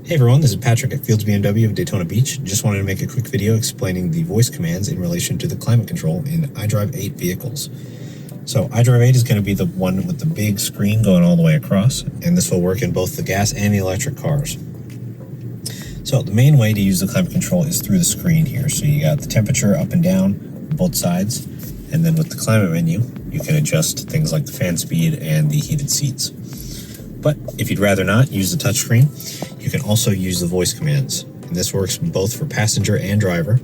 Hey everyone, this is Patrick at Fields BMW of Daytona Beach. Just wanted to make a quick video explaining the voice commands in relation to the climate control in iDrive 8 vehicles. So iDrive 8 is going to be the one with the big screen going all the way across, and this will work in both the gas and the electric cars. So the main way to use the climate control is through the screen here. So you got the temperature up and down both sides, and then with the climate menu, you can adjust things like the fan speed and the heated seats. But if you'd rather not use the touchscreen, you can also use the voice commands. And this works both for passenger and driver.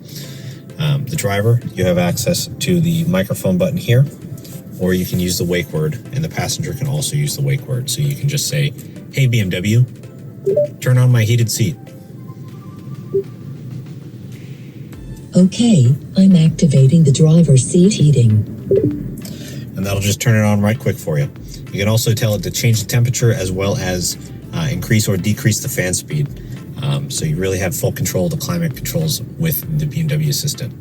The driver, you have access to the microphone button here, or you can use the wake word, and the passenger can also use the wake word. So you can just say, "Hey BMW, turn on my heated seat." Okay, I'm activating the driver's seat heating. And that'll just turn it on right quick for you. You can also tell it to change the temperature as well as increase or decrease the fan speed. So you really have full control of the climate controls with the BMW Assistant.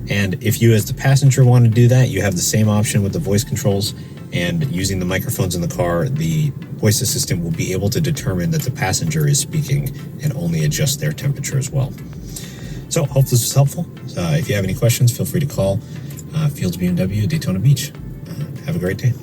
And if you as the passenger want to do that, you have the same option with the voice controls, and using the microphones in the car, the voice assistant will be able to determine that the passenger is speaking and only adjust their temperature as well. So hope this was helpful. If you have any questions, feel free to call Fields BMW Daytona Beach. Have a great day.